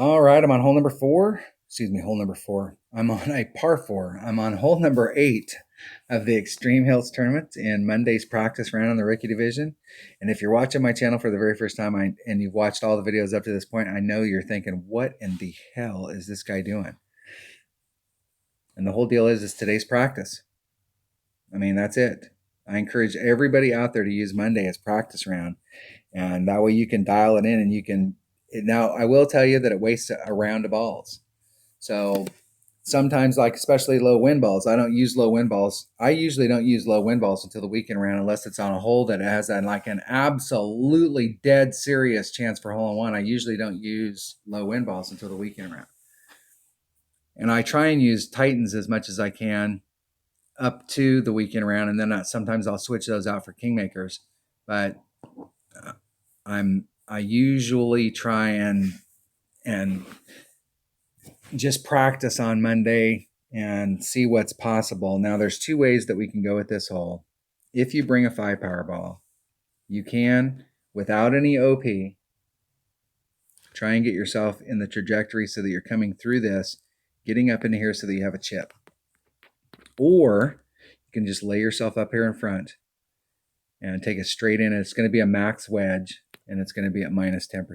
All right, I'm on hole number 4. Excuse me, hole number 4. I'm on a par 4. I'm on hole number 8 of the Extreme Hills tournament in Monday's practice round in the rookie division. And if you're watching my channel for the very first time and you've watched all the videos up to this point, I know you're thinking, what in the hell is this guy doing? And the whole deal is today's practice. I mean, that's it. I encourage everybody out there to use Monday as practice round. And that way you can dial it in and you can. Now, I will tell you that it wastes a round of balls. So sometimes, like especially low wind balls, I don't use low wind balls. I usually don't use low wind balls until the weekend round unless it's on a hole that has like an absolutely dead serious chance for hole in one. I usually don't use low wind balls until the weekend round. And I try and use Titans as much as I can up to the weekend round, and then sometimes I'll switch those out for Kingmakers. But I usually try and just practice on Monday and see what's possible. Now, there's 2 ways that we can go with this hole. If you bring a 5 power ball, you can, without any OP, try and get yourself in the trajectory so that you're coming through this, getting up into here so that you have a chip. Or you can just lay yourself up here in front and take it straight in. It's going to be a max wedge, and it's going to be at minus 10%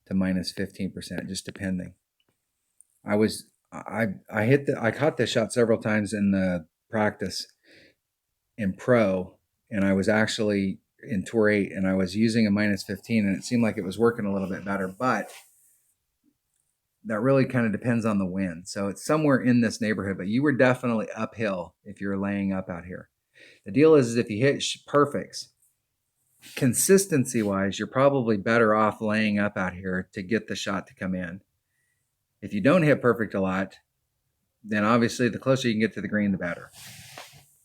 to minus 15%, just depending. I caught this shot several times in the practice in pro, and I was actually in Tour 8, and I was using a minus 15, and it seemed like it was working a little bit better, but that really kind of depends on the wind. So it's somewhere in this neighborhood, but you were definitely uphill if you're laying up out here. The deal is if you hit perfects, consistency-wise, you're probably better off laying up out here to get the shot to come in. If you don't hit perfect a lot, then obviously the closer you can get to the green, the better.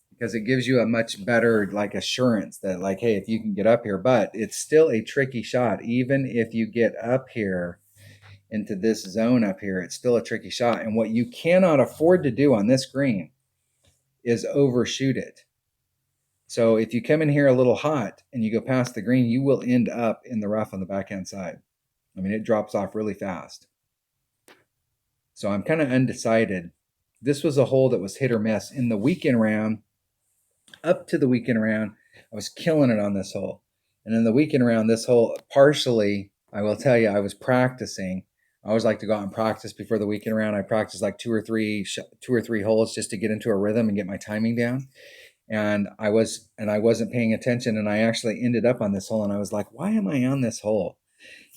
Because it gives you a much better like assurance that like, hey, if you can get up here, but it's still a tricky shot. Even if you get up here into this zone up here, it's still a tricky shot. And what you cannot afford to do on this green is overshoot it. So if you come in here a little hot and you go past the green, you will end up in the rough on the backhand side. I mean, it drops off really fast. So I'm kind of undecided. This was a hole that was hit or miss. In the weekend round, up to the weekend round, I was killing it on this hole. And in the weekend round, this hole, partially, I will tell you, I was practicing. I always like to go out and practice before the weekend round. I practice like two or three holes just to get into a rhythm and get my timing down. And I wasn't paying attention, and I actually ended up on this hole, and I was like, why am I on this hole?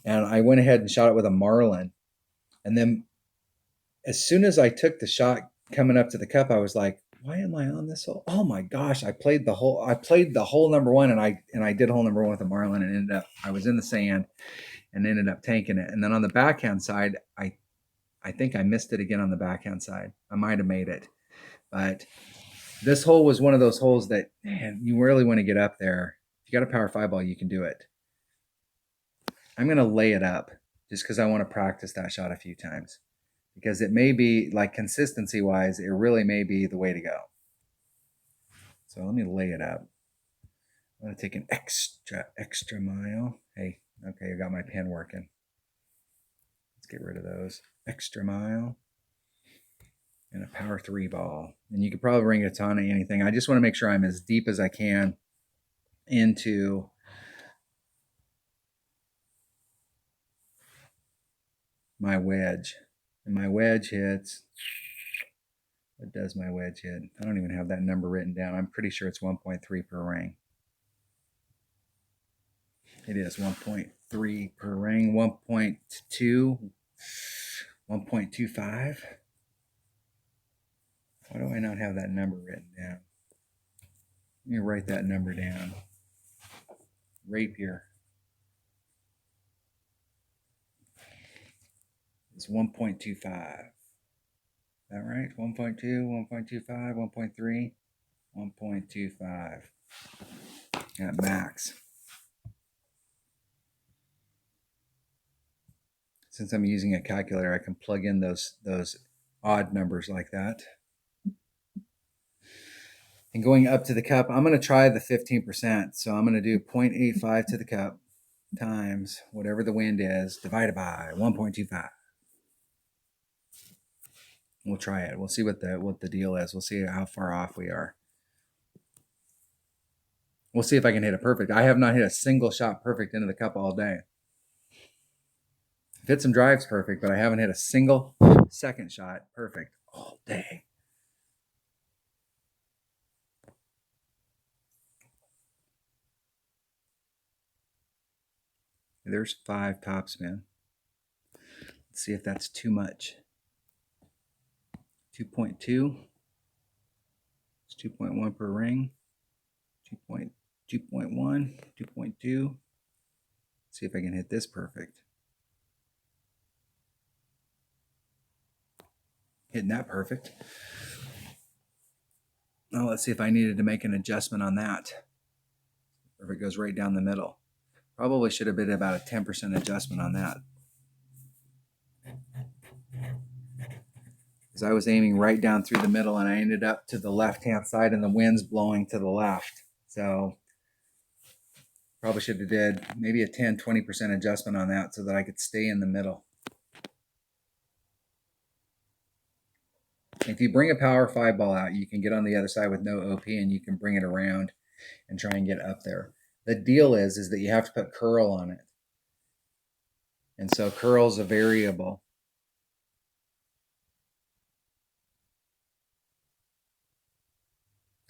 And I went ahead and shot it with a Marlin. And then as soon as I took the shot coming up to the cup, I was like, why am I on this hole? Oh my gosh, I played the hole number 1, and I did hole number 1 with a Marlin, and ended up, I was in the sand and ended up tanking it. And then on the backhand side, I think I missed it again on the backhand side. I might have made it, but this hole was one of those holes that, man, you really want to get up there. If you got a power 5 ball, you can do it. I'm going to lay it up just because I want to practice that shot a few times, because it may be, like, consistency wise, it really may be the way to go. So let me lay it up. I'm going to take an extra mile. Hey, okay, I got my pen working. Let's get rid of those. Extra mile and a power 3 ball. And you could probably bring a ton of anything. I just want to make sure I'm as deep as I can into my wedge. And my wedge hits. What does my wedge hit? I don't even have that number written down. I'm pretty sure it's 1.3 per ring. It is 1.3 per ring. 1.2, 1.25. Why do I not have that number written down? Let me write that number down. Rapier is 1.25. Is that right? 1.2, 1.25, 1.3, 1.25 at max. Since I'm using a calculator, I can plug in those odd numbers like that. And going up to the cup, I'm going to try the 15%. So I'm going to do 0.85 to the cup. times whatever the wind is divided by 1.25. We'll try it. We'll see what the deal is. We'll see how far off we are. We'll see if I can hit it perfect. I have not hit a single shot perfect into the cup all day. I've hit some drives perfect, but I haven't hit a single second shot perfect all day. There's 5 topspin. Let's see if that's too much. 2.2. It's 2.1 per ring. 2.1, 2.2. See if I can hit this perfect. Hitting that perfect. Now let's see if I needed to make an adjustment on that. Or if it goes right down the middle. Probably should have been about a 10% adjustment on that. Because I was aiming right down through the middle and I ended up to the left-hand side and the wind's blowing to the left. So probably should have did maybe a 10-20% adjustment on that so that I could stay in the middle. If you bring a Power 5 ball out, you can get on the other side with no OP and you can bring it around and try and get up there. The deal is that you have to put curl on it. And so curl is a variable.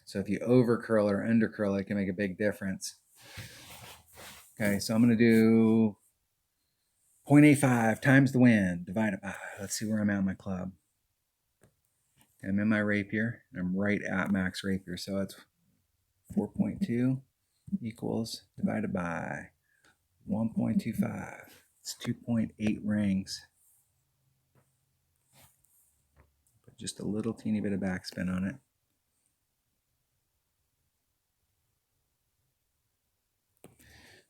So if you over curl or under curl, it can make a big difference. Okay, so I'm going to do 0.85 times the wind divided by, let's see where I'm at in my club. I'm in my rapier, and I'm right at max rapier, so it's 4.2 equals divided by 1.25. It's 2.8 rings. Put just a little teeny bit of backspin on it.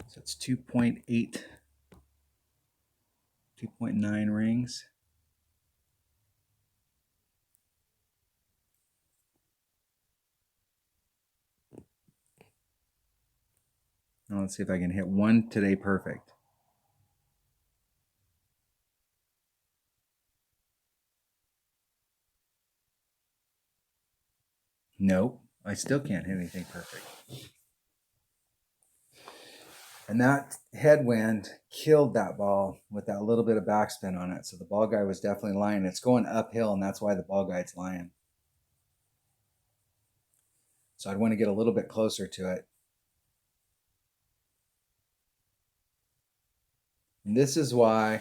So it's 2.8, 2.9 rings. Now let's see if I can hit one today perfect. Nope, I still can't hit anything perfect. And that headwind killed that ball with that little bit of backspin on it. So the ball guide was definitely lying. It's going uphill, and that's why the ball guide's lying. So I'd want to get a little bit closer to it. And this is why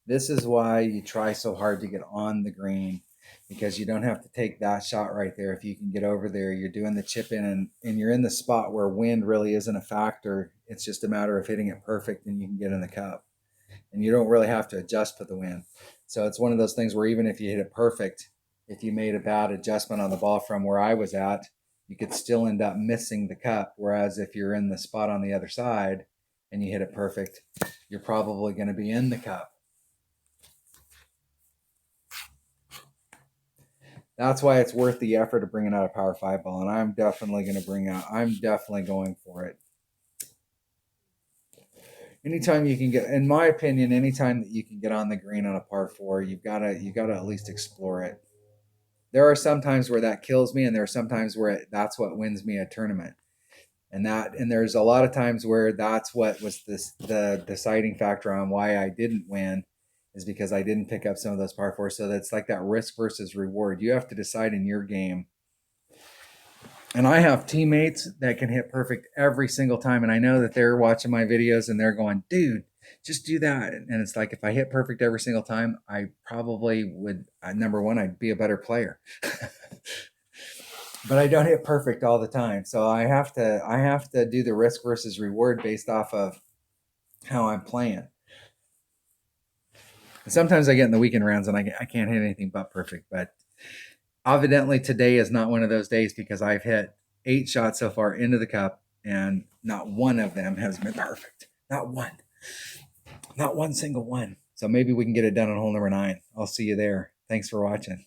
you try so hard to get on the green, because you don't have to take that shot right there. If you can get over there, you're doing the chip in and you're in the spot where wind really isn't a factor. It's just a matter of hitting it perfect and you can get in the cup. And you don't really have to adjust for the wind. So it's one of those things where even if you hit it perfect, if you made a bad adjustment on the ball from where I was at, you could still end up missing the cup. Whereas if you're in the spot on the other side and you hit it perfect, you're probably going to be in the cup. That's why it's worth the effort of bringing out a Power 5 ball. And I'm definitely going for it. Anytime you can get, in my opinion, anytime that you can get on the green on a par 4, you've got to at least explore it. There are some times where that kills me, and there are some times where that's what wins me a tournament. And there's a lot of times where that's what was the deciding factor on why I didn't win, is because I didn't pick up some of those par 4s. So that's like that risk versus reward. You have to decide in your game. And I have teammates that can hit perfect every single time. And I know that they're watching my videos and they're going, dude, just do that. And it's like, if I hit perfect every single time, I probably would, number one, I'd be a better player. But I don't hit perfect all the time. So I have to do the risk versus reward based off of how I'm playing. And sometimes I get in the weekend rounds and I can't hit anything but perfect. But evidently today is not one of those days, because I've hit 8 shots so far into the cup and not one of them has been perfect. Not one. Not one single one. So maybe we can get it done on hole number 9. I'll see you there. Thanks for watching.